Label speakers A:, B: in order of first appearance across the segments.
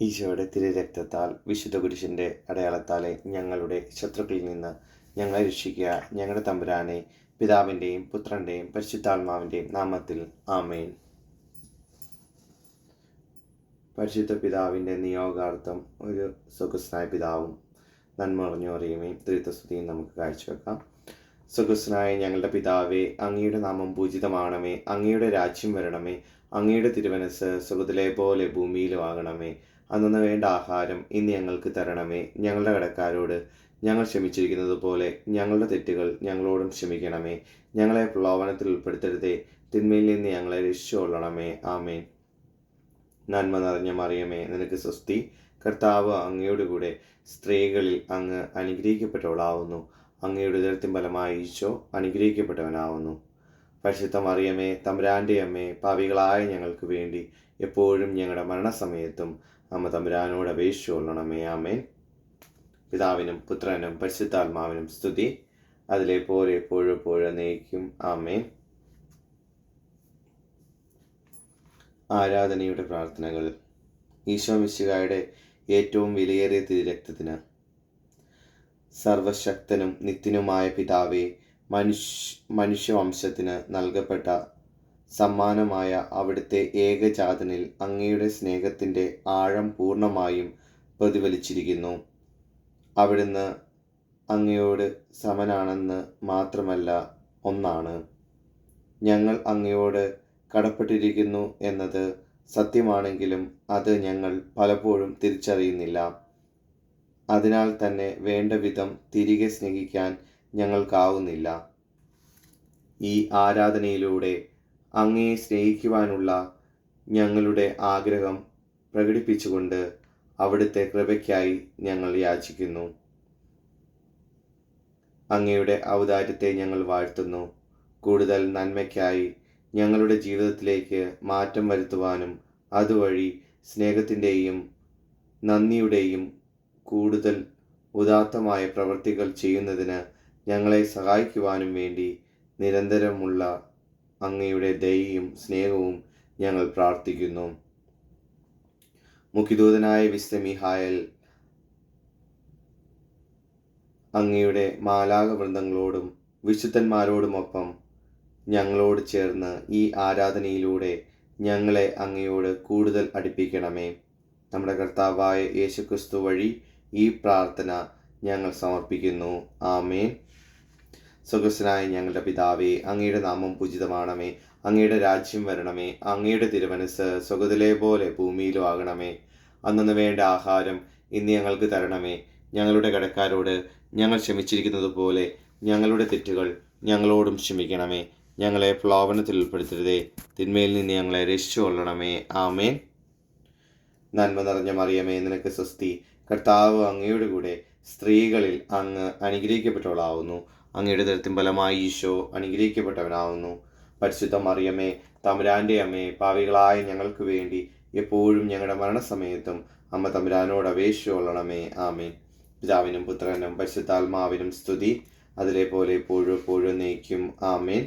A: ഈശോയുടെ തിരുരക്തത്താൽ വിശുദ്ധ കുരിശിൻ്റെ അടയാളത്താലെ ഞങ്ങളുടെ ശത്രുക്കളിൽ നിന്ന് ഞങ്ങളെ രക്ഷിക്കുക. ഞങ്ങളുടെ തമ്പുരാനെ, പിതാവിൻ്റെയും പുത്രൻ്റെയും പരിശുദ്ധാത്മാവിൻ്റെയും നാമത്തിൽ ആമേൻ. പരിശുദ്ധ പിതാവിൻ്റെ നിയോഗാർത്ഥം ഒരു സ്വഗസ്നായ പിതാവും നന്മ അറിഞ്ഞു അറിയുമേ ത്രിത്വസ്തുതിയും നമുക്ക് കാഴ്ചവെക്കാം. സ്വഗസ്നായ ഞങ്ങളുടെ പിതാവേ, അങ്ങയുടെ നാമം പൂജിതമാണമേ, അങ്ങയുടെ രാജ്യം വരണമേ, അങ്ങയുടെ തിരുമനസ്സ് സ്വർഗ്ഗത്തിലെ പോലെ ഭൂമിയിലും ആകണമേ. അന്നു വേണ്ട ആഹാരം ഇന്ന് ഞങ്ങൾക്ക് തരണമേ. ഞങ്ങളുടെ കടക്കാരോട് ഞങ്ങൾ ക്ഷമിച്ചിരിക്കുന്നത് പോലെ ഞങ്ങളുടെ തെറ്റുകൾ ഞങ്ങളോടും ക്ഷമിക്കണമേ. ഞങ്ങളെ പ്രലോഭനത്തിൽ ഉൾപ്പെടുത്തരുതേ, തിന്മയിൽ നിന്ന് ഞങ്ങളെ രക്ഷിച്ചുകൊള്ളണമേ. ആമേൻ. നന്മ നിറഞ്ഞ മറിയമേ, നിനക്ക് സ്വസ്തി. കർത്താവ് അങ്ങയുടെ കൂടെ, സ്ത്രീകളിൽ അങ്ങ് അനുഗ്രഹിക്കപ്പെട്ടവളാവുന്നു. അങ്ങയുടെ ഉദരത്തിൻ ഫലമായി ഈശോ അനുഗ്രഹിക്കപ്പെട്ടവനാവുന്നു. പരിശുദ്ധ മറിയമേ, തമ്പുരാൻ്റെ അമ്മേ, പാപികളായ ഞങ്ങൾക്ക് വേണ്ടി എപ്പോഴും ഞങ്ങളുടെ മരണസമയത്തും അമ്മ തമ്പുരാനോട് അപേക്ഷിച്ചുകൊള്ളണമേ. ആമേൻ. പിതാവിനും പുത്രനും പരിശുദ്ധാത്മാവിനും സ്തുതി, അതിലെ പോലെ എപ്പോഴും എന്നേക്കും. ആമേൻ. ആരാധനയുടെ പ്രാർത്ഥനകൾ. ഈശോ മിശിഹായുടെ ഏറ്റവും വിലയേറിയ തിരുരക്തത്തിന്, സർവശക്തനും നിത്യനുമായ പിതാവേ, മനുഷ്യവംശത്തിന് നൽകപ്പെട്ട സമ്മാനമായ അവിടുത്തെ ഏകജാതനിൽ അങ്ങയുടെ സ്നേഹത്തിൻ്റെ ആഴം പൂർണ്ണമായും പ്രതിഫലിച്ചിരിക്കുന്നു. അവിടുന്ന് അങ്ങയോട് സമനാണെന്ന് മാത്രമല്ല, ഒന്നാണ്. ഞങ്ങൾ അങ്ങയോട് കടപ്പെട്ടിരിക്കുന്നു എന്നത് സത്യമാണെങ്കിലും അത് ഞങ്ങൾ പലപ്പോഴും തിരിച്ചറിയുന്നില്ല. അതിനാൽ തന്നെ വേണ്ട വിധം തിരികെ സ്നേഹിക്കാൻ ഞങ്ങൾക്കാവുന്നില്ല. ഈ ആരാധനയിലൂടെ അങ്ങയെ സ്നേഹിക്കുവാനുള്ള ഞങ്ങളുടെ ആഗ്രഹം പ്രകടിപ്പിച്ചുകൊണ്ട് അവിടുത്തെ കൃപയ്ക്കായി ഞങ്ങൾ യാചിക്കുന്നു. അങ്ങയുടെ ഔദാര്യത്തെ ഞങ്ങൾ വാഴ്ത്തുന്നു. കൂടുതൽ നന്മയ്ക്കായി ഞങ്ങളുടെ ജീവിതത്തിലേക്ക് മാറ്റം വരുത്തുവാനും അതുവഴി സ്നേഹത്തിൻ്റെയും നന്ദിയുടെയും കൂടുതൽ ഉദാത്തമായ പ്രവൃത്തികൾ ചെയ്യുന്നതിന് ഞങ്ങളെ സഹായിക്കുവാനും വേണ്ടി നിരന്തരമുള്ള അങ്ങയുടെ ദയയും സ്നേഹവും ഞങ്ങൾ പ്രാർത്ഥിക്കുന്നു. മുഖ്യദൂതനായ വിശുദ്ധ മിഖായേൽ അങ്ങയുടെ മാലാഖ വൃന്ദങ്ങളോടും വിശുദ്ധന്മാരോടുമൊപ്പം ഞങ്ങളോട് ചേർന്ന് ഈ ആരാധനയിലൂടെ ഞങ്ങളെ അങ്ങയോട് കൂടുതൽ അടുപ്പിക്കണമേ. നമ്മുടെ കർത്താവായ യേശുക്രിസ്തു വഴി ഈ പ്രാർത്ഥന ഞങ്ങൾ സമർപ്പിക്കുന്നു. ആമേൻ. സ്വർഗ്ഗസ്ഥനായ ഞങ്ങളുടെ പിതാവേ, അങ്ങയുടെ നാമം പൂജിതമാണമേ, അങ്ങയുടെ രാജ്യം വരണമേ, അങ്ങയുടെ തിരുമനസ്സ് സ്വർഗ്ഗത്തിലെ പോലെ ഭൂമിയിലും ആകണമേ. അന്നു വേണ്ട ആഹാരം ഇന്ന് ഞങ്ങൾക്ക് തരണമേ. ഞങ്ങളുടെ കടക്കാരോട് ഞങ്ങൾ ക്ഷമിച്ചിരിക്കുന്നത് പോലെ ഞങ്ങളുടെ തെറ്റുകൾ ഞങ്ങളോടും ക്ഷമിക്കണമേ. ഞങ്ങളെ പ്രലോഭനത്തിൽ ഉൾപ്പെടുത്തരുതേ, തിന്മയിൽ നിന്ന് ഞങ്ങളെ രക്ഷിച്ചുകൊള്ളണമേ. ആമേൻ. നന്മ നിറഞ്ഞ മറിയമേ, നിനക്ക് സ്വസ്തി. കർത്താവ് അങ്ങയുടെ കൂടെ, സ്ത്രീകളിൽ അങ്ങ് അനുഗ്രഹിക്കപ്പെട്ടവളാവുന്നു. അങ്ങയുടെ ഉദരത്തിൻ ഫലമായി ഈശോ അനുഗ്രഹിക്കപ്പെട്ടവനാവുന്നു. പരിശുദ്ധ മറിയമേ, തമ്പുരാൻ്റെ അമ്മേ, പാപികളായ ഞങ്ങൾക്ക് വേണ്ടി എപ്പോഴും ഞങ്ങളുടെ മരണസമയത്തും അമ്മ തമ്പുരാനോട് അപേക്ഷിച്ചുകൊള്ളണമേ. ആമേൻ. പിതാവിനും പുത്രനും പരിശുദ്ധാത്മാവിനും സ്തുതി, അതിലെ പോലെ എപ്പോഴും എന്നേക്കും. ആമേൻ.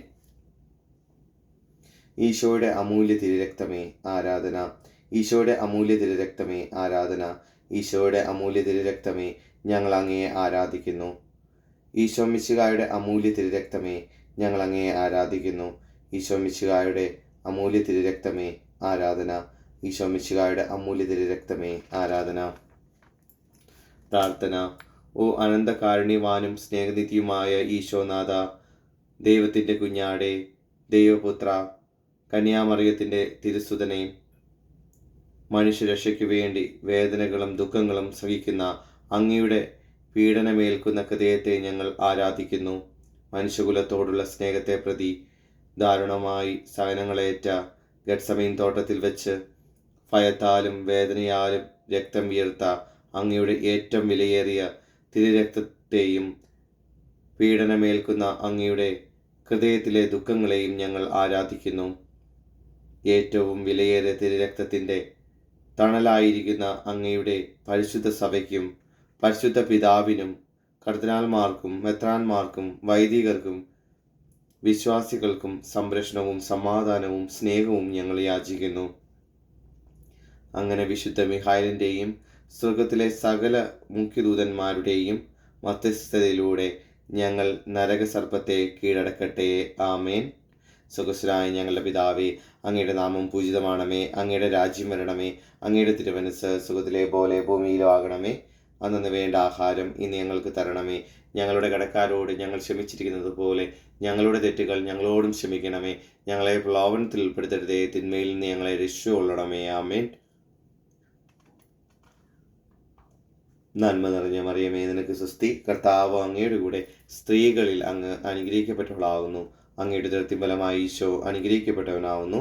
A: ഈശോയുടെ അമൂല്യ തിരുരക്തമേ ആരാധന. ഈശോയുടെ അമൂല്യ തിരുരക്തമേ ആരാധന. ഈശോയുടെ അമൂല്യ തിരുരക്തമേ, ഞങ്ങൾ അങ്ങയെ ആരാധിക്കുന്നു. ഈശോ മിശിഹായുടെ അമൂല്യ തിരുരക്തമേ, ഞങ്ങൾ അങ്ങയെ ആരാധിക്കുന്നു. ഈശോ മിശിഹായുടെ അമൂല്യ തിരുരക്തമേ ആരാധന. ഈശോ മിശിഹായുടെ അമൂല്യ തിരുരക്തമേ ആരാധന. പ്രാർത്ഥന. ഓ അനന്ത കാരുണ്യവാനും സ്നേഹനിധിയുമായ ഈശോനാഥ, ദൈവത്തിൻ്റെ കുഞ്ഞാടെ, ദൈവപുത്ര, കന്യാമറിയത്തിൻ്റെ തിരുസുതനെ, മനുഷ്യരക്ഷയ്ക്കു വേണ്ടി വേദനകളും ദുഃഖങ്ങളും സഹിക്കുന്ന അങ്ങയുടെ പീഡനമേൽക്കുന്ന ഹൃദയത്തെ ഞങ്ങൾ ആരാധിക്കുന്നു. മനുഷ്യകുലത്തോടുള്ള സ്നേഹത്തെ പ്രതി ദാരുണമായി സഹനങ്ങളേറ്റ ഗെത്സമേൻ തോട്ടത്തിൽ വെച്ച് ഭയത്താലും വേദനയാലും രക്തം വീർത്ത അങ്ങയുടെ ഏറ്റവും വിലയേറിയ തിരുരക്തത്തെയും പീഡനമേൽക്കുന്ന അങ്ങയുടെ ഹൃദയത്തിലെ ദുഃഖങ്ങളെയും ഞങ്ങൾ ആരാധിക്കുന്നു. ഏറ്റവും വിലയേറിയ തിരുരക്തത്തിൻ്റെ തണലായിരിക്കുന്ന അങ്ങയുടെ പരിശുദ്ധ സഭയ്ക്കും പരിശുദ്ധ പിതാവിനും കർദിനാൾമാർക്കും മെത്രാന്മാർക്കും വൈദികർക്കും വിശ്വാസികൾക്കും സംരക്ഷണവും സമാധാനവും സ്നേഹവും ഞങ്ങൾ യാചിക്കുന്നു. അങ്ങനെ വിശുദ്ധ മിഖായിലിൻ്റെയും സ്വർഗത്തിലെ സകല മുഖ്യദൂതന്മാരുടെയും മധ്യസ്ഥതയിലൂടെ ഞങ്ങൾ നരകസർപ്പത്തെ കീഴടക്കട്ടെ. ആമേൻ. സുഖസ്വരായ ഞങ്ങളുടെ പിതാവേ, അങ്ങയുടെ നാമം പൂജിതമാണമേ. അങ്ങയുടെ രാജ്യം വരണമേ. അങ്ങയുടെ തിരുമനസ്സ് സുഖത്തിലെ പോലെ ഭൂമിയിലും ആകണമേ. അന്നു വേണ്ട ആഹാരം ഇന്ന് ഞങ്ങൾക്ക് തരണമേ. ഞങ്ങളുടെ കടക്കാരോട് ഞങ്ങൾ ക്ഷമിച്ചിരിക്കുന്നത് പോലെ ഞങ്ങളുടെ തെറ്റുകൾ ഞങ്ങളോടും ക്ഷമിക്കണമേ. ഞങ്ങളെ പ്രലോഭനത്തിൽ ഉൾപ്പെടുത്തരുതേ, തിന്മയിൽ നിന്ന് ഞങ്ങളെ രക്ഷിച്ചുകൊള്ളണമേ. ആമേൻ. നന്മ നിറഞ്ഞ മറിയമേ, നിനക്ക് സ്വസ്തി. കർത്താവ് അങ്ങയുടെ കൂടെ സ്ത്രീകളിൽ അങ്ങ് അനുഗ്രഹിക്കപ്പെട്ടവളാകുന്നു. അങ്ങയുടെ ഉദരത്തിൻഫലമായി ഈശോ അനുഗ്രഹിക്കപ്പെട്ടവനാവുന്നു.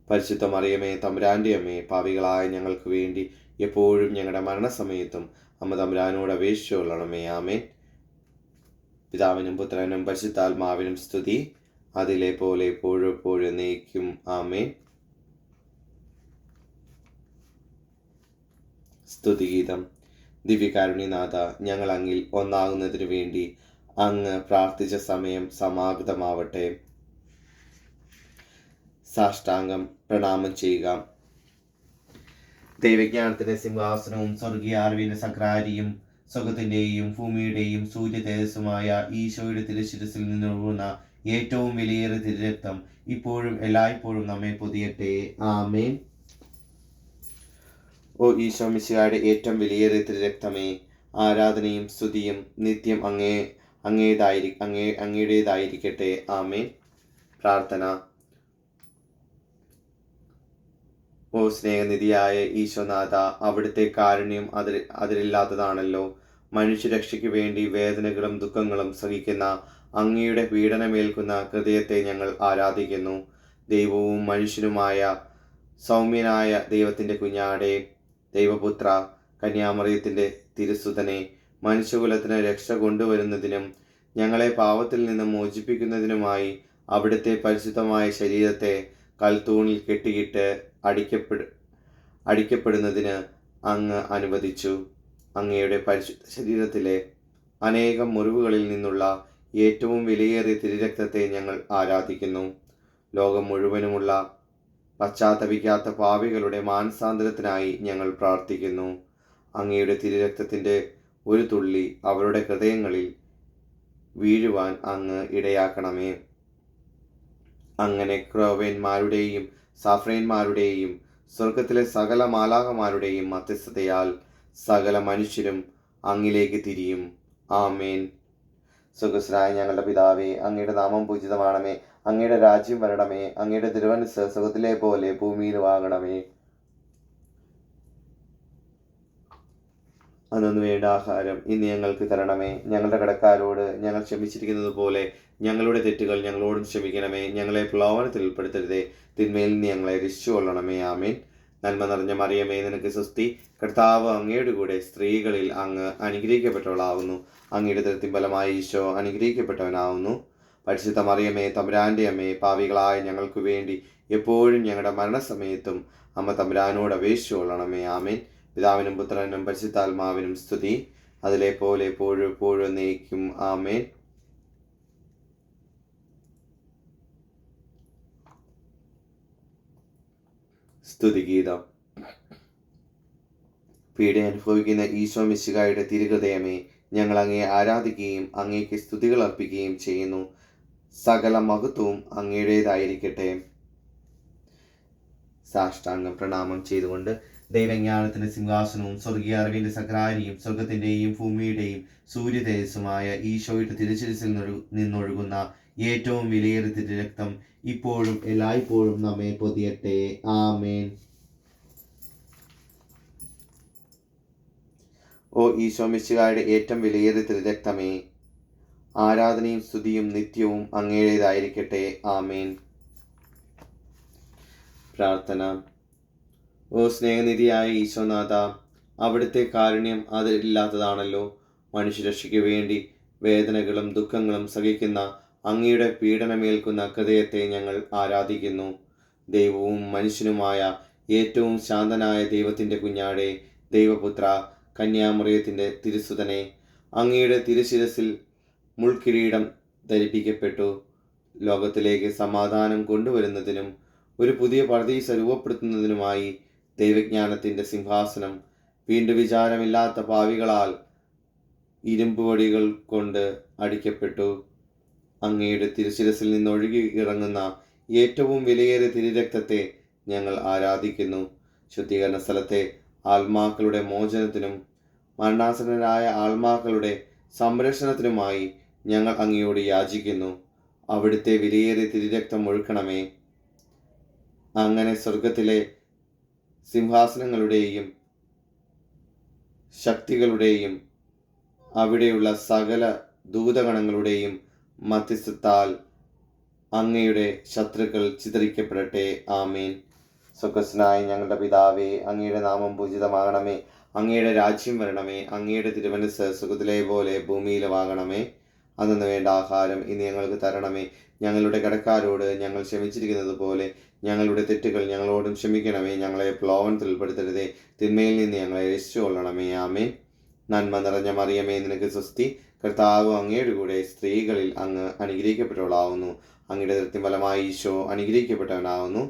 A: പരിശുദ്ധ മറിയമേ, തമ്പുരാൻ്റെ അമ്മേ, പാപികളായ ഞങ്ങൾക്ക് വേണ്ടി എപ്പോഴും ഞങ്ങളുടെ മരണസമയത്തും അമ്മ തമ്പുരാനോട് അപേക്ഷിച്ചുകൊള്ളണമേ. ആമേൻ. പിതാവിനും പുത്രനും പരിശുദ്ധാത്മാവിനും സ്തുതി, അതിലെ പോലെ എപ്പോഴും എപ്പോഴും എന്നേക്കും. ആമേൻ. സ്തുതിഗീതം. ദിവ്യകാരുണ്യനാഥ, ഞങ്ങൾ അങ്ങിൽ ഒന്നാകുന്നതിനു വേണ്ടി അങ്ങ് പ്രാർത്ഥിച്ച സമയം സമാഗതമാവട്ടെ. സാഷ്ടാംഗം പ്രണാമം ചെയ്യുക. ദൈവജ്ഞാനത്തിന്റെ സിംഹാസനവും സ്വർഗീയ അറിവിന്റെ സക്രാരിയും സ്വർഗത്തിന്റെയും ഭൂമിയുടെയും സൂര്യ തേജസ്സുമായ ഈശോയുടെ തിരുശിരസിൽ നിന്നൊഴുകുന്ന ഏറ്റവും വിലയേറിയ തിരുരക്തം ഇപ്പോഴും എല്ലായ്പ്പോഴും നമ്മെ പൊതിയട്ടെ. ആമേൻ. ഓ ഈശോ മിശിഹായുടെ ഏറ്റവും വിലയേറിയ തിരുരക്തമേ, ആരാധനയും സ്തുതിയും നിത്യം അങ്ങയുടേതായിരിക്കട്ടെ. ആമേൻ. പ്രാർത്ഥന. ഓ സ്നേഹനിധിയായ ഈശോനാഥ, അവിടുത്തെ കാരുണ്യം അതിരില്ലാത്തതാണല്ലോ. മനുഷ്യരക്ഷയ്ക്ക് വേണ്ടി വേദനകളും ദുഃഖങ്ങളും സഹിക്കുന്ന അങ്ങയുടെ പീഡനമേൽക്കുന്ന ഹൃദയത്തെ ഞങ്ങൾ ആരാധിക്കുന്നു. ദൈവവും മനുഷ്യനുമായ സൗമ്യനായ ദൈവത്തിൻ്റെ കുഞ്ഞാടെ, ദൈവപുത്ര, കന്യാമറിയത്തിൻ്റെ തിരുസുതനെ, മനുഷ്യകുലത്തിന് രക്ഷ കൊണ്ടുവരുന്നതിനും ഞങ്ങളെ പാപത്തിൽ നിന്ന് മോചിപ്പിക്കുന്നതിനുമായി അവിടുത്തെ പരിശുദ്ധമായ ശരീരത്തെ കൽത്തൂണിൽ കെട്ടിയിട്ട് അടിക്കപ്പെടുന്നതിന് അങ്ങ് അനുവദിച്ചു. അങ്ങയുടെ പരിശുദ്ധ ശരീരത്തിലെ അനേകം മുറിവുകളിൽ നിന്നുള്ള ഏറ്റവും വിലയേറിയ തിരുരക്തത്തെ ഞങ്ങൾ ആരാധിക്കുന്നു. ലോകം മുഴുവനുമുള്ള പശ്ചാത്തപിക്കാത്ത പാപികളുടെ മാനസാന്തരത്തിനായി ഞങ്ങൾ പ്രാർത്ഥിക്കുന്നു. അങ്ങയുടെ തിരുരക്തത്തിൻ്റെ ഒരു തുള്ളി അവരുടെ ഹൃദയങ്ങളിൽ വീഴുവാൻ അങ്ങ് ഇടയാക്കണമേ. അങ്ങനെ ക്രോവേന്മാരുടെയും സാഫ്രേന്മാരുടെയും സ്വർഗത്തിലെ സകല മാലാഖമാരുടെയും മധ്യസ്ഥതയാൽ സകല മനുഷ്യരും അങ്ങിലേക്ക് തിരിയും. ആമേൻ. സുഖസ്രായ ഞങ്ങളുടെ പിതാവേ, അങ്ങയുടെ നാമം പൂജിതമാണമേ. അങ്ങയുടെ രാജ്യം വരണമേ. അങ്ങയുടെ തിരുമനസ്സ് സ്വർഗത്തിലെ പോലെ ഭൂമിയിലും ആകണമേ. അന്നു വേണ്ട ആഹാരം ഇന്ന് ഞങ്ങൾക്ക് തരണമേ. ഞങ്ങളുടെ കടക്കാരോട് ഞങ്ങൾ ക്ഷമിച്ചിരിക്കുന്നത് പോലെ ഞങ്ങളുടെ തെറ്റുകൾ ഞങ്ങളോടും ക്ഷമിക്കണമേ. ഞങ്ങളെ പ്രലോഭനത്തിൽ ഉൾപ്പെടുത്തരുതേ, തിന്മയിൽ നിന്ന് ഞങ്ങളെ രക്ഷിച്ചുകൊള്ളണമേ. ആമേൻ. നന്മ നിറഞ്ഞ മറിയമേ, നിനക്ക് സ്വസ്തി. കർത്താവ് അങ്ങയുടെ കൂടെ സ്ത്രീകളിൽ അങ്ങ് അനുഗ്രഹിക്കപ്പെട്ടവളാവുന്നു. അങ്ങയുടെ ഉദരത്തിൻഫലമായി ഈശോ അനുഗ്രഹിക്കപ്പെട്ടവനാവുന്നു. പരിശുദ്ധ മറിയമേ, തമ്പുരാൻ്റെ അമ്മേ, പാപികളായ ഞങ്ങൾക്ക് വേണ്ടി എപ്പോഴും ഞങ്ങളുടെ മരണസമയത്തും അമ്മ തമ്പുരാനോട് അപേക്ഷിച്ചുകൊള്ളണമേ. ആമേൻ. പിതാവിനും പുത്രനും പരിശുദ്ധാത്മാവിനും സ്തുതി, അതിലെ പോലെ എപ്പോഴും എപ്പോഴും എന്നേക്കും. ആമേൻ. സ്തുതിഗീതം. പീഡ അനുഭവിക്കുന്ന ഈശോ മിശിഹായുടെ തിരുഹൃദയമേ, ഞങ്ങൾ അങ്ങയെ ആരാധിക്കുകയും അങ്ങേക്ക് സ്തുതികൾ അർപ്പിക്കുകയും ചെയ്യുന്നു. സകല മഹത്വവും അങ്ങയുടേതായിരിക്കട്ടെ. സാഷ്ടാംഗം പ്രണാമം ചെയ്തുകൊണ്ട് ദൈവജ്ഞാനത്തിന്റെ സിംഹാസനവും സ്വർഗീയ അറിവിന്റെ സക്രാരിയും സ്വർഗത്തിന്റെയും ഭൂമിയുടെയും സൂര്യ തേജസ്സുമായ ഈശോയുടെ തിരുശിരസിൽ നിന്നൊഴുകുന്ന ഏറ്റവും വിലയേറിയ തിരുരക്തം ഇപ്പോഴും എല്ലായ്പ്പോഴും നമ്മെ പൊതിയട്ടെ. ആമേൻ. ഓ ഈശോ മിശിഹായുടെ ഏറ്റവും വിലയേറിയ തിരുരക്തമേ, ആരാധനയും സ്തുതിയും നിത്യവും അങ്ങയുടേതായിരിക്കട്ടെ. ആമേൻ. പ്രാർത്ഥന. ഓ സ്നേഹനിധിയായ ഈശോനാഥ, അവിടുത്തെ കാരുണ്യം അതിരില്ലാത്തതാണല്ലോ. മനുഷ്യരക്ഷയ്ക്ക് വേണ്ടി വേദനകളും ദുഃഖങ്ങളും സഹിക്കുന്ന അങ്ങയുടെ പീഡനമേൽക്കുന്ന ഹൃദയത്തെ ഞങ്ങൾ ആരാധിക്കുന്നു. ദൈവവും മനുഷ്യനുമായ ഏറ്റവും ശാന്തനായ ദൈവത്തിൻ്റെ കുഞ്ഞാടെ, ദൈവപുത്ര, കന്യാമറിയത്തിൻ്റെ തിരുസുതനെ, അങ്ങയുടെ തിരുശിരസിൽ മുൾക്കിരീടം ധരിപ്പിക്കപ്പെട്ടു ലോകത്തിലേക്ക് സമാധാനം കൊണ്ടുവരുന്നതിനും ഒരു പുതിയ പർദീസ രൂപപ്പെടുത്തുന്നതിനുമായി ദൈവജ്ഞാനത്തിൻ്റെ സിംഹാസനം വീണ്ടും വിചാരമില്ലാത്ത പാവികളാൽ ഇരുമ്പുവടികൾ കൊണ്ട് അടിക്കപ്പെട്ടു. അങ്ങയുടെ തിരുശിരസിൽ നിന്നൊഴുകി ഇറങ്ങുന്ന ഏറ്റവും വിലയേറിയ തിരുരക്തത്തെ ഞങ്ങൾ ആരാധിക്കുന്നു. ശുദ്ധീകരണ സ്ഥലത്തെ ആത്മാക്കളുടെ മോചനത്തിനും മരണാസന്നരായ ആത്മാക്കളുടെ സംരക്ഷണത്തിനുമായി ഞങ്ങൾ അങ്ങയോട് യാചിക്കുന്നു. അവിടുത്തെ വിലയേറിയ തിരുരക്തം ഒഴുക്കണമേ. അങ്ങനെ സ്വർഗത്തിലെ സിംഹാസനങ്ങളുടെയും ശക്തികളുടെയും അവിടെയുള്ള സകല ദൂതഗണങ്ങളുടെയും മധ്യസ്ഥത്താൽ അങ്ങയുടെ ശത്രുക്കൾ ചിതറിക്കപ്പെടട്ടെ. ആമേൻ. സ്വർഗ്ഗസ്ഥനായ ഞങ്ങളുടെ പിതാവേ, അങ്ങയുടെ നാമം പൂജിതമാകണമേ. അങ്ങയുടെ രാജ്യം വരണമേ. അങ്ങയുടെ തിരുമനസ്സ് സ്വർഗ്ഗത്തിലെ പോലെ ഭൂമിയിലുമാകണമേ. അന്നു വേണ്ട ആഹാരം ഇന്ന് ഞങ്ങൾക്ക് തരണമേ. ഞങ്ങളുടെ കടക്കാരോട് ഞങ്ങൾ ക്ഷമിച്ചിരിക്കുന്നത് പോലെ ഞങ്ങളുടെ തെറ്റുകൾ ഞങ്ങളോടും ക്ഷമിക്കണമേ. ഞങ്ങളെ പ്രലോഭനത്തിൽ ഉൾപ്പെടുത്തരുതേ, തിന്മയിൽ നിന്ന് ഞങ്ങളെ രക്ഷിച്ചുകൊള്ളണമേ. ആമേൻ. നന്മ നിറഞ്ഞ മറിയമേ, നിനക്ക് സ്വസ്തി. കർത്താവ് അങ്ങയുടെ കൂടെ സ്ത്രീകളിൽ അങ്ങ് അനുഗ്രഹിക്കപ്പെട്ടവളാവുന്നു. അങ്ങയുടെ ഫലമായി ഈശോ അനുഗ്രഹിക്കപ്പെട്ടവനാവുന്നു.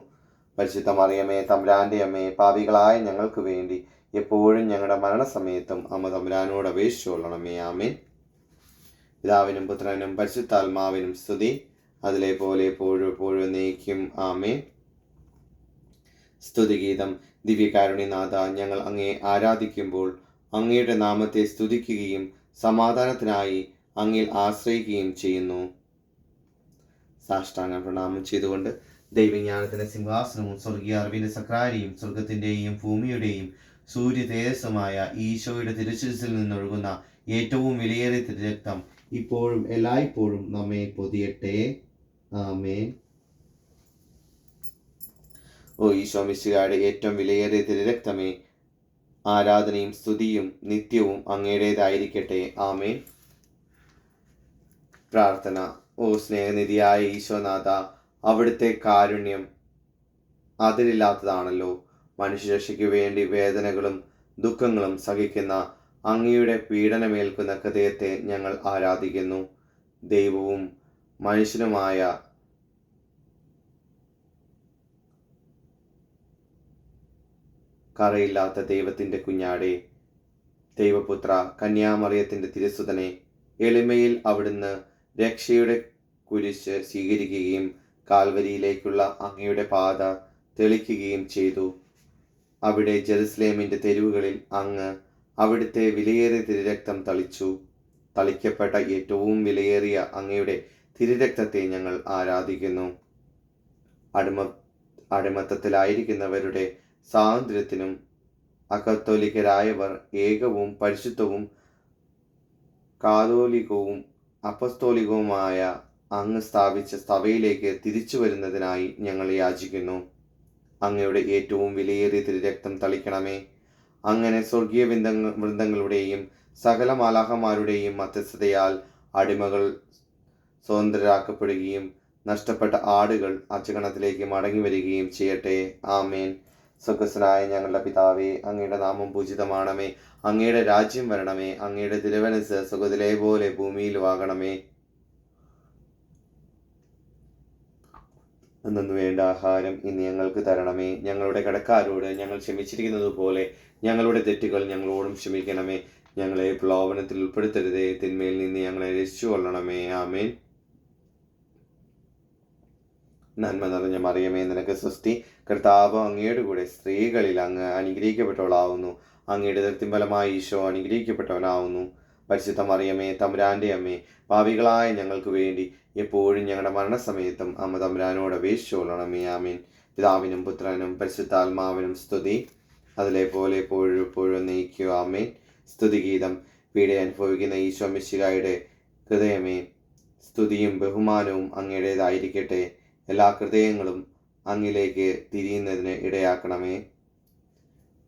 A: പരിശുദ്ധ മറിയമേ, തമ്പുരാന്റെ അമ്മേ, പാപികളായ ഞങ്ങൾക്ക് വേണ്ടി എപ്പോഴും ഞങ്ങളുടെ മരണസമയത്തും അമ്മ തമ്പുരാനോട് അപേക്ഷിച്ചുകൊള്ളണമേ. ആമേൻ. പിതാവിനും പുത്രനും പരിശുദ്ധാത്മാവിനും സ്തുതി, അതിലെ പോലെ എപ്പോഴും എപ്പോഴും നയിക്കും. ആമേൻ. സ്തുതിഗീതം. ദിവ്യകാരുണ്യനാഥ, ഞങ്ങൾ അങ്ങയെ ആരാധിക്കുമ്പോൾ അങ്ങയുടെ നാമത്തെ സ്തുതിക്കുകയും സമാധാനത്തിനായി അങ്ങിൽ ആശ്രയിക്കുകയും ചെയ്യുന്നു. സാഷ്ടാംഗ പ്രണാമം ചെയ്തുകൊണ്ട് ദൈവജ്ഞാനത്തിന്റെ സിംഹാസനവും സ്വർഗീയ അറിവിന്റെ സക്രാരിയും സ്വർഗത്തിന്റെയും ഭൂമിയുടെയും സൂര്യ തേജസ്സുമായ ഈശോയുടെ തിരുശിരസിൽ നിന്നൊഴുകുന്ന ഏറ്റവും വിലയേറിയ തിരുരക്തം ഇപ്പോഴും എല്ലായ്പ്പോഴും നമ്മെ പൊതിയട്ടെ. ആമേൻ. ഓ ഈശോ മിശിഹായുടെ ഏറ്റവും വിലയേറിയ തിരുരക്തമേ, ആരാധനയും സ്തുതിയും നിത്യവും അങ്ങയുടേതായിരിക്കട്ടെ. ആമേൻ. പ്രാർത്ഥന. ഓ സ്നേഹനിധിയായ ഈശോനാഥ, അവിടുത്തെ കാരുണ്യം അതിരില്ലാത്തതാണല്ലോ. മനുഷ്യരക്ഷയ്ക്ക് വേണ്ടി വേദനകളും ദുഃഖങ്ങളും സഹിക്കുന്ന അങ്ങയുടെ പീഡനമേൽക്കുന്ന ഹൃദയത്തെ ഞങ്ങൾ ആരാധിക്കുന്നു. ദൈവവും മനുഷ്യനുമായ കറയില്ലാത്ത ദൈവത്തിൻ്റെ കുഞ്ഞാടെ, ദൈവപുത്ര, കന്യാമറിയത്തിൻ്റെ തിരുസുതനെ, എളിമയിൽ അവിടുന്ന് രക്ഷയുടെ കുരിശ് സ്വീകരിക്കുകയും കാൽവരിയിലേക്കുള്ള അങ്ങയുടെ പാത തെളിക്കുകയും ചെയ്തു. അവിടെ ജെറുസലേമിൻ്റെ തെരുവുകളിൽ അങ്ങ് അവിടുത്തെ വിലയേറിയ തിരുരക്തം തളിച്ചു. തളിക്കപ്പെട്ട ഏറ്റവും വിലയേറിയ അങ്ങയുടെ തിരുരക്തത്തെ ഞങ്ങൾ ആരാധിക്കുന്നു. അടിമത്തത്തിലായിരിക്കുന്നവരുടെ സ്വാതന്ത്ര്യത്തിനും അകത്തോലിക്കരായവർ ഏകവും പരിശുദ്ധവും കാതോലികവും അപ്പസ്തോലികവുമായ അങ്ങ് സ്ഥാപിച്ച സഭയിലേക്ക് തിരിച്ചു വരുന്നതിനായി ഞങ്ങൾ യാചിക്കുന്നു. അങ്ങയുടെ ഏറ്റവും വിലയേറിയ തിരുരക്തം തളിക്കണമേ. അങ്ങനെ സ്വർഗീയ വൃന്ദങ്ങളുടെയും സകല മാലാഖമാരുടെയും മധ്യസ്ഥതയാൽ അടിമകൾ സ്വതന്ത്രരാക്കപ്പെടുകയും നഷ്ടപ്പെട്ട ആടുകൾ അച്ചഗണത്തിലേക്ക് മടങ്ങി വരികയും ചെയ്യട്ടെ. ആമേൻ. സ്വർഗ്ഗസ്ഥനായ ഞങ്ങളുടെ പിതാവേ, അങ്ങയുടെ നാമം പൂജിതമാണമേ. അങ്ങയുടെ രാജ്യം വരണമേ. അങ്ങയുടെ തിരുമനസ്സ് സ്വർഗ്ഗത്തിലെ പോലെ ഭൂമിയിലുമാകണമേ. അന്നു വേണ്ട ആഹാരം ഇന്ന് ഞങ്ങൾക്ക് തരണമേ. ഞങ്ങളുടെ കടക്കാരോട് ഞങ്ങൾ ക്ഷമിച്ചിരിക്കുന്നത് പോലെ ഞങ്ങളുടെ തെറ്റുകൾ ഞങ്ങളോടും ക്ഷമിക്കണമേ. ഞങ്ങളെ പ്രലോഭനത്തിൽ ഉൾപ്പെടുത്തരുതേ, തിന്മയിൽ നിന്ന് ഞങ്ങളെ രക്ഷിച്ചുകൊള്ളണമേ. ആമേൻ. നന്മ നിറഞ്ഞ മറിയമേ, നിനക്ക് സ്വസ്തി. കർത്താവ് അങ്ങയുടെ കൂടെ സ്ത്രീകളിൽ അങ്ങ് അനുഗ്രഹിക്കപ്പെട്ടവളാവുന്നു. അങ്ങയുടെ ഫലമായി ഈശോ അനുഗ്രഹിക്കപ്പെട്ടവനാവുന്നു. പരിശുദ്ധ മറിയമേ, തമ്പുരാന്റെ അമ്മേ, പാപികളായ ഞങ്ങൾക്ക് വേണ്ടി എപ്പോഴും ഞങ്ങളുടെ മരണസമയത്തും അമ്മ തമ്പുരാനോട് അപേക്ഷിച്ചുകൊള്ളണമേ. ആമേൻ. പിതാവിനും പുത്രനും പരിശുദ്ധാത്മാവിനും സ്തുതി, അതിലെ പോലെ എപ്പോഴും എപ്പോഴും നയിക്കുക. ആമേൻ. സ്തുതിഗീതം. പീഡ അനുഭവിക്കുന്ന ഈശോ മിശിഹായുടെ ഹൃദയമേ, സ്തുതിയും ബഹുമാനവും അങ്ങയുടേതായിരിക്കട്ടെ. എല്ലാ ഹൃദയങ്ങളും അങ്ങിലേക്ക് തിരിയുന്നതിന് ഇടയാക്കണമേ.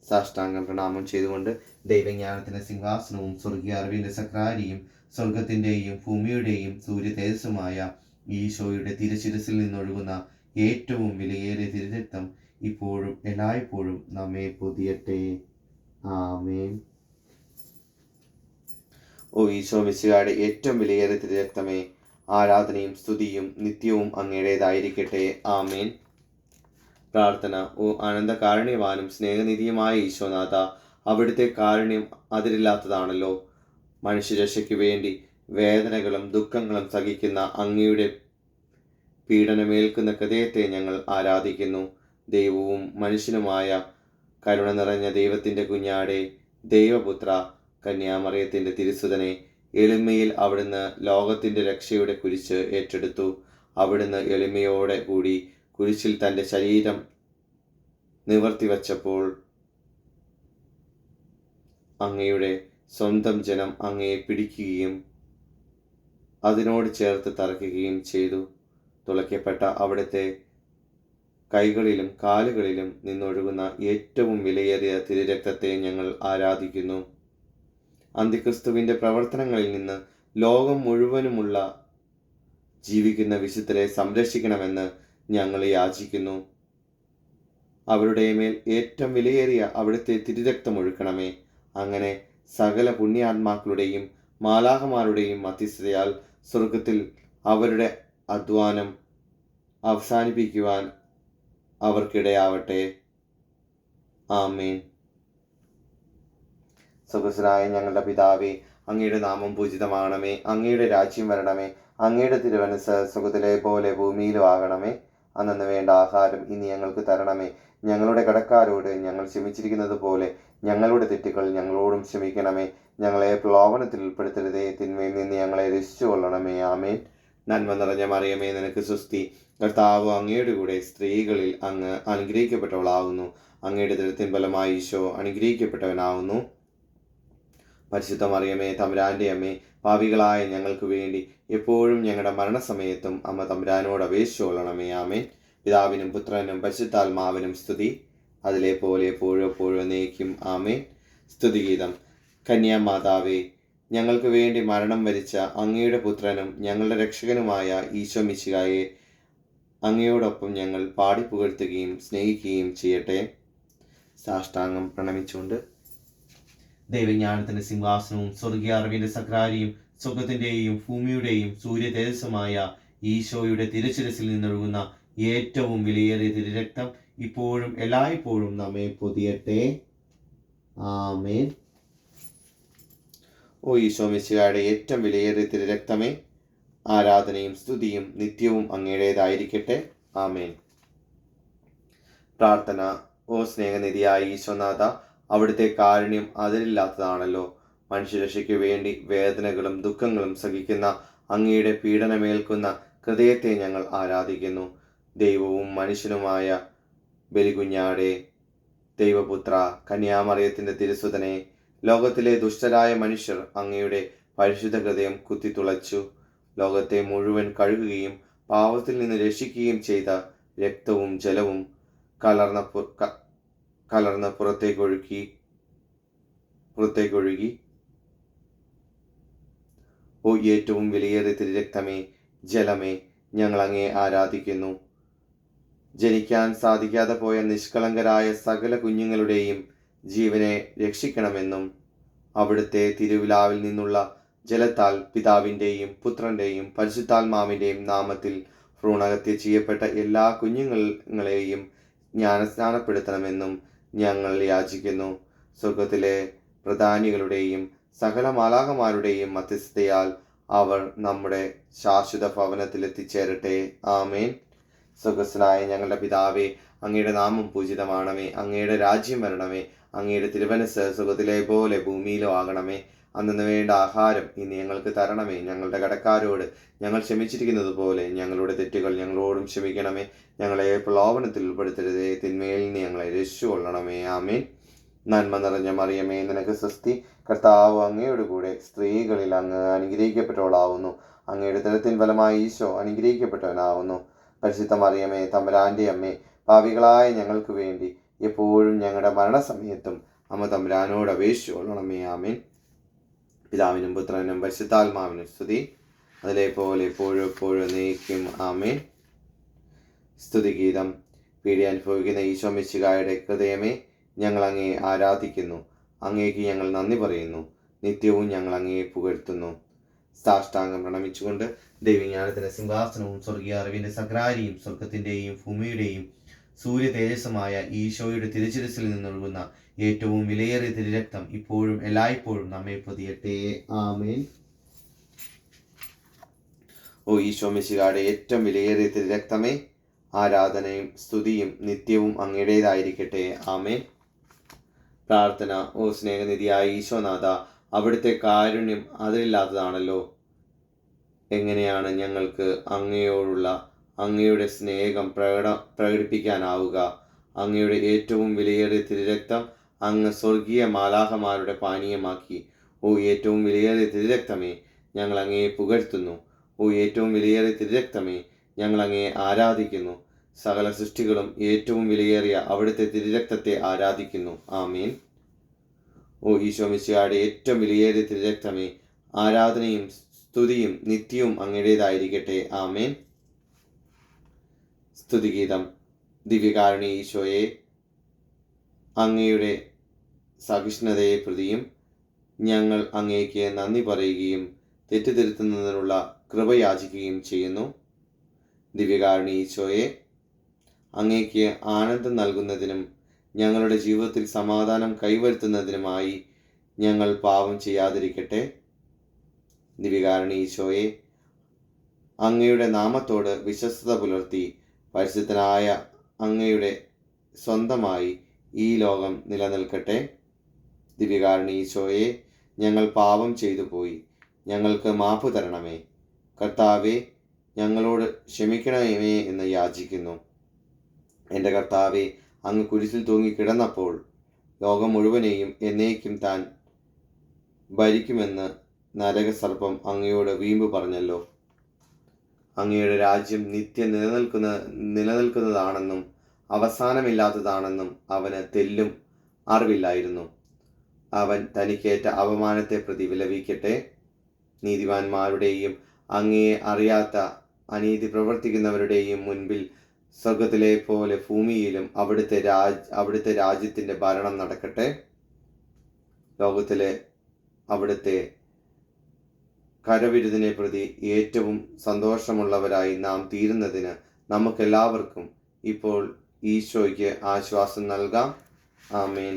A: സാഷ്ടാംഗം പ്രണാമം ചെയ്തുകൊണ്ട് ദൈവജ്ഞാനത്തിന്റെ സിംഹാസനവും സ്വർഗീയ അറിവിന്റെ സക്രാരിയും സ്വർഗത്തിന്റെയും ഭൂമിയുടെയും സൂര്യ തേജസ്സുമായ ഈശോയുടെ തിരുശിരസിൽ നിന്നൊഴുകുന്ന ഏറ്റവും വിലയേറിയ തിരുരക്തം ഇപ്പോഴും എല്ലായ്പ്പോഴും നമ്മെ പൊതിയട്ടെ. ആമേൻ. ഓ ഈശോ മിശിഹായുടെ ഏറ്റവും വിലയേറിയ തിരുരക്തമേ, ആരാധനയും സ്തുതിയും നിത്യവും അങ്ങയുടേതായിരിക്കട്ടെ. ആമേൻ. പ്രാർത്ഥന. ഓ അനന്ത കാരുണ്യവാനും സ്നേഹനിധിയുമായ ഈശോനാഥ, അവിടുത്തെ കാരുണ്യം അതിരില്ലാത്തതാണല്ലോ. മനുഷ്യരക്ഷയ്ക്ക് വേണ്ടി വേദനകളും ദുഃഖങ്ങളും സഹിക്കുന്ന അങ്ങയുടെ പീഡനമേൽക്കുന്ന ഹൃദയത്തെ ഞങ്ങൾ ആരാധിക്കുന്നു. ദൈവവും മനുഷ്യനുമായ കരുണ നിറഞ്ഞ ദൈവത്തിൻ്റെ കുഞ്ഞാടെ, ദൈവപുത്ര, കന്യാമറിയത്തിൻ്റെ തിരുസുതനെ, എളിമയിൽ അവിടുന്ന് ലോകത്തിൻ്റെ രക്ഷയുടെ കുരിശ് ഏറ്റെടുത്തു. അവിടുന്ന് എളിമയോടെ കൂടി കുരിശിൽ തൻ്റെ ശരീരം നിവർത്തിവച്ചപ്പോൾ അങ്ങയുടെ സ്വന്തം ജനം അങ്ങയെ പിടിക്കുകയും അതിനോട് ചേർത്ത് തറയ്ക്കുകയും ചെയ്തു. തുളയ്ക്കപ്പെട്ട അവിടുത്തെ കൈകളിലും കാലുകളിലും നിന്നൊഴുകുന്ന ഏറ്റവും വിലയേറിയ തിരുരക്തത്തെ ഞങ്ങൾ ആരാധിക്കുന്നു. അന്തിക്രിസ്തുവിൻ്റെ പ്രവർത്തനങ്ങളിൽ നിന്ന് ലോകം മുഴുവനുമുള്ള ജീവിക്കുന്ന വിശുദ്ധരെ സംരക്ഷിക്കണമെന്ന് ഞങ്ങൾ യാചിക്കുന്നു. അവരുടെ മേൽ ഏറ്റവും വിലയേറിയ അവിടുത്തെ തിരുരക്തമൊഴുക്കണമേ. അങ്ങനെ സകല പുണ്യാത്മാക്കളുടെയും മാലാഖമാരുടെയും മധ്യസ്ഥതയാൽ സ്വർഗത്തിൽ അവരുടെ അധ്വാനം അവസാനിപ്പിക്കുവാൻ അവർക്കിടയാവട്ടെ. ആമേൻ. സ്വർഗ്ഗസ്ഥനായ ഞങ്ങളുടെ പിതാവേ, അങ്ങയുടെ നാമം പൂജിതമാകണമേ. അങ്ങയുടെ രാജ്യം വരണമേ. അങ്ങയുടെ തിരുമനസ്സ് സ്വർഗ്ഗത്തിലെ പോലെ ഭൂമിയിലും ആകണമേ. അന്നന്ന് വേണ്ട ആഹാരം ഇനി ഞങ്ങൾക്ക് തരണമേ. ഞങ്ങളുടെ കടക്കാരോട് ഞങ്ങൾ ക്ഷമിച്ചിരിക്കുന്നത് പോലെ ഞങ്ങളുടെ തെറ്റുകൾ ഞങ്ങളോടും ക്ഷമിക്കണമേ. ഞങ്ങളെ പ്രലോഭനത്തിൽ ഉൾപ്പെടുത്തരുതേ, തിന്മയിൽ നിന്ന് ഞങ്ങളെ രക്ഷിച്ചുകൊള്ളണമേ. ആമേൻ. നന്മ നിറഞ്ഞ മറിയമേ, നിനക്ക് സ്വസ്തി. കർത്താവ് അങ്ങയുടെ കൂടെ സ്ത്രീകളിൽ അങ്ങ് അനുഗ്രഹിക്കപ്പെട്ടവളാകുന്നു. അങ്ങയുടെ ദൃഢത്തിൻ ഫലമായി ഈശോ അനുഗ്രഹിക്കപ്പെട്ടവനാകുന്നു. പരിശുദ്ധ മറിയമേ, തമ്പുരാന്റെ അമ്മേ, പാപികളായ ഞങ്ങൾക്ക് വേണ്ടി എപ്പോഴും ഞങ്ങളുടെ മരണസമയത്തും അമ്മ തമ്പുരാനോട് അപേക്ഷിച്ചുകൊള്ളണമേ. ആമേൻ. പിതാവിനും പുത്രനും പരിശുദ്ധാത്മാവിനും സ്തുതി, അതിലെ പോലെ എപ്പോഴും എപ്പോഴും എന്നേക്കും. ആമേൻ. സ്തുതിഗീതം. കന്യാമാതാവേ, ഞങ്ങൾക്ക് വേണ്ടി മരണം വരിച്ച അങ്ങയുടെ പുത്രനും ഞങ്ങളുടെ രക്ഷകനുമായ ഈശോ മിശിഹായെ അങ്ങയോടൊപ്പം ഞങ്ങൾ പാടിപ്പുകഴ്ത്തുകയും സ്നേഹിക്കുകയും ചെയ്യട്ടെ. സാഷ്ടാംഗം പ്രണമിച്ചുകൊണ്ട് ദൈവജ്ഞാനത്തിന്റെ സിംഹാസനവും സ്വർഗീയ അറിവിന്റെ സക്രാരിയും സ്വർഗത്തിന്റെയും ഭൂമിയുടെയും സൂര്യ തേജസ്സുമായ ഈശോയുടെ തിരുശിരസിൽ നിന്നൊഴുകുന്ന ഏറ്റവും വിലയേറിയ തിരുരക്തം ഇപ്പോഴും എല്ലായ്പ്പോഴും നമ്മെ പൊതിയട്ടെ. ആമേൻ. ഓ ഈശോ മിശിഹായുടെ ഏറ്റവും വിലയേറിയ തിരുരക്തമേ, ആരാധനയും സ്തുതിയും നിത്യവും അങ്ങയുടേതായിരിക്കട്ടെ. ആമേൻ. പ്രാർത്ഥന. ഓ സ്നേഹനിധിയായ ഈശോനാഥ, അവിടുത്തെ കാരുണ്യം അതിരില്ലാത്തതാണല്ലോ. മനുഷ്യരക്ഷയ്ക്ക് വേണ്ടി വേദനകളും ദുഃഖങ്ങളും സഹിക്കുന്ന അങ്ങയുടെ പീഡനമേൽക്കുന്ന ഹൃദയത്തെ ഞങ്ങൾ ആരാധിക്കുന്നു. ദൈവവും മനുഷ്യനുമായ ബലികുഞ്ഞാടെ, ദൈവപുത്ര, കന്യാമറിയത്തിൻ്റെ തിരുസുതനെ, ലോകത്തിലെ ദുഷ്ടരായ മനുഷ്യർ അങ്ങയുടെ പരിശുദ്ധ ഹൃദയം കുത്തിത്തുളച്ചു. ലോകത്തെ മുഴുവൻ കഴുകുകയും പാവത്തിൽ നിന്ന് രക്ഷിക്കുകയും ചെയ്ത രക്തവും ജലവും കലർന്ന് പുറത്തേക്കൊഴുകി. ഓ ഏറ്റവും വിലയേറിയ തിരുരക്തമേ, ജലമേ, ഞങ്ങൾ അങ്ങയെ ആരാധിക്കുന്നു. ജനിക്കാൻ സാധിക്കാതെ പോയ നിഷ്കളങ്കരായ സകല കുഞ്ഞുങ്ങളുടെയും ജീവനെ രക്ഷിക്കണമെന്നും അവിടുത്തെ തിരുവിലാവിൽ നിന്നുള്ള ജലത്താൽ പിതാവിൻ്റെയും പുത്രൻ്റെയും പരിശുദ്ധാത്മാവിൻ്റെയും നാമത്തിൽ ഭ്രൂണഹത്യ ചെയ്യപ്പെട്ട എല്ലാ കുഞ്ഞുങ്ങളെയും ജ്ഞാനസ്നാനപ്പെടുത്തണമെന്നും ഞങ്ങൾ യാചിക്കുന്നു. സ്വർഗത്തിലെ പ്രധാനികളുടെയും സകല മാലാഖമാരുടെയും മധ്യസ്ഥതയാൽ അവർ നമ്മുടെ ശാശ്വത ഭവനത്തിൽ എത്തിച്ചേരട്ടെ. ആമേൻ. സ്വർഗ്ഗസ്ഥനായ ഞങ്ങളുടെ പിതാവേ, അങ്ങയുടെ നാമം പൂജിതമാണമേ. അങ്ങയുടെ രാജ്യം വരണമേ. അങ്ങയുടെ തിരുമനസ്സ് സ്വർഗ്ഗത്തിലെ പോലെ ഭൂമിയിലും ആകണമേ. അന്നന്ന് വേണ്ട ആഹാരം ഇന്ന് ഞങ്ങൾക്ക് തരണമേ. ഞങ്ങളുടെ കടക്കാരോട് ഞങ്ങൾ ക്ഷമിച്ചിരിക്കുന്നത് പോലെ ഞങ്ങളുടെ തെറ്റുകൾ ഞങ്ങളോടും ക്ഷമിക്കണമേ. ഞങ്ങളെ പ്രലോഭനത്തിൽ ഉൾപ്പെടുത്തരുതേ, തിന്മയിൽ നിന്ന് ഞങ്ങളെ രക്ഷിച്ചുകൊള്ളണമേ. ആമേൻ. നന്മ നിറഞ്ഞ മറിയമേ, നിനക്ക് സ്വസ്തി. കർത്താവ് അങ്ങയുടെ കൂടെ സ്ത്രീകളിൽ അങ്ങ് അനുഗ്രഹിക്കപ്പെട്ടവളാവുന്നു. അങ്ങയുടെ ദൃഢത്തിൻ ഫലമായി ഈശോ അനുഗ്രഹിക്കപ്പെട്ടവനാവുന്നു. പരിശുദ്ധ മറിയമേ, തമ്പുരാന്റെ അമ്മേ, പാപികളായ ഞങ്ങൾക്ക് വേണ്ടി എപ്പോഴും ഞങ്ങളുടെ മരണസമയത്തും അമ്മ തമ്പുരാനോട് അപേക്ഷിച്ചുകൊള്ളണമേ. ആമേൻ. പിതാവിനും പുത്രനും പരിശുദ്ധാത്മാവിനും സ്തുതി, അതിലെ പോലെ എപ്പോഴും എപ്പോഴും എന്നേക്കും. ആമേൻ. സ്തുതിഗീതം. പീഡ അനുഭവിക്കുന്ന ഈശോ മിശിഹായുടെ ഹൃദയമേ, ഞങ്ങൾ അങ്ങയെ ആരാധിക്കുന്നു. അങ്ങേക്ക് ഞങ്ങൾ നന്ദി പറയുന്നു. നിത്യവും ഞങ്ങൾ അങ്ങയെ പുകഴ്ത്തുന്നു. സാഷ്ടാംഗം പ്രണമിച്ചുകൊണ്ട് ദൈവജ്ഞാനത്തിന്റെ സിംഹാസനവും സ്വർഗീയ അറിവിന്റെ സക്രാരിയും സ്വർഗത്തിന്റെയും ഭൂമിയുടെയും സൂര്യ തേജസ്സുമായ ഈശോയുടെ തിരുച്ചിരസിൽ നിന്നൊഴുകുന്ന ഏറ്റവും വിലയേറിയ തിരുരക്തം ഇപ്പോഴും എല്ലായ്പ്പോഴും നമ്മെ പൊതിയട്ടെ. ആമേൻ. ഓ ഈശോ മിശിഹായുടെ ഏറ്റവും വിലയേറിയ തിരുരക്തമേ, ആരാധനയും സ്തുതിയും നിത്യവും അങ്ങയുടേതായിരിക്കട്ടെ. ആമേൻ. പ്രാർത്ഥന. ഓ സ്നേഹനിധിയായ ഈശോനാഥ, അവിടുത്തെ കാരുണ്യം അതിരില്ലാത്തതാണല്ലോ. എങ്ങനെയാണ് ഞങ്ങൾക്ക് അങ്ങയോടുള്ള അങ്ങയുടെ സ്നേഹം പ്രകടിപ്പിക്കാനാവുക? അങ്ങയുടെ ഏറ്റവും വിലയേറിയ തിരുരക്തം അങ്ങ് സ്വർഗീയ മാലാഖമാരുടെ പാനീയമാക്കി. ഓ ഏറ്റവും വിലയേറിയ തിരുരക്തമേ, ഞങ്ങൾ അങ്ങയെ പുകഴ്ത്തുന്നു. ഓ ഏറ്റവും വിലയേറിയ തിരുരക്തമേ, ഞങ്ങൾ അങ്ങയെ ആരാധിക്കുന്നു. സകല സൃഷ്ടികളും ഏറ്റവും വിലയേറിയ അവിടുത്തെ തിരുരക്തത്തെ ആരാധിക്കുന്നു. ആമേൻ. ഓ ഈശോ മിശിഹായുടെ ഏറ്റവും വിലയേറിയ തിരുരക്തമേ, ആരാധനയും സ്തുതിയും നിത്യവും അങ്ങയുടേതായിരിക്കട്ടെ. ആമേൻ. സ്തുതിഗീതം. ദിവ്യകാരുണ്യ ഈശോയെ, അങ്ങയുടെ സഹിഷ്ണുതയെ പ്രതിയും ഞങ്ങൾ അങ്ങേക്ക് നന്ദി പറയുകയും തെറ്റുതിരുത്തുന്നതിനുള്ള കൃപ യാചിക്കുകയും ചെയ്യുന്നു. ദിവ്യകാരുണ്യ ഈശോയെ, അങ്ങേക്ക് ആനന്ദം നൽകുന്നതിനും ഞങ്ങളുടെ ജീവിതത്തിൽ സമാധാനം കൈവരുത്തുന്നതിനുമായി ഞങ്ങൾ പാപം ചെയ്യാതിരിക്കട്ടെ. ദിവ്യകാരുണ്യ ഈശോയെ, അങ്ങയുടെ നാമത്തോട് വിശ്വസ്തത പുലർത്തി പരിശുദ്ധനായ അങ്ങയുടെ സ്വന്തമായി ഈ ലോകം നിലനിൽക്കട്ടെ. ദിവ്യകാരുണ്യ ഈശോയെ, ഞങ്ങൾ പാപം ചെയ്തു പോയി, ഞങ്ങൾക്ക് മാപ്പ് തരണമേ. കർത്താവെ, ഞങ്ങളോട് ക്ഷമിക്കണമേ എന്ന് യാചിക്കുന്നു. എൻ്റെ കർത്താവെ, അങ്ങ് കുരിശിൽ തൂങ്ങിക്കിടന്നപ്പോൾ ലോകം മുഴുവനെയും എന്നേക്കും താൻ ഭരിക്കുമെന്ന് നരകസർപ്പം അങ്ങയോട് വീമ്പ് പറഞ്ഞല്ലോ. അങ്ങയുടെ രാജ്യം നിത്യം നിലനിൽക്കുന്നതാണെന്നും അവസാനമില്ലാത്തതാണെന്നും അവന് തെല്ലും അറിവില്ലായിരുന്നു. അവൻ തനിക്കേറ്റ അപമാനത്തെ പ്രതി വിലപിക്കട്ടെ. നീതിമാന്മാരുടെയും അങ്ങയെ അറിയാത്ത അനീതി പ്രവർത്തിക്കുന്നവരുടെയും മുൻപിൽ സ്വർഗത്തിലെ പോലെ ഭൂമിയിലും അവിടുത്തെ രാജ്യത്തിൻ്റെ ഭരണം നടക്കട്ടെ. ലോകത്തിലെ അവിടുത്തെ കരവിരുതിനെ പ്രതി ഏറ്റവും സന്തോഷമുള്ളവരായി നാം തീരുന്നതിന് നമുക്കെല്ലാവർക്കും ഇപ്പോൾ ഈശോയ്ക്ക് ആശ്വാസം നൽകാം. ആമേൻ.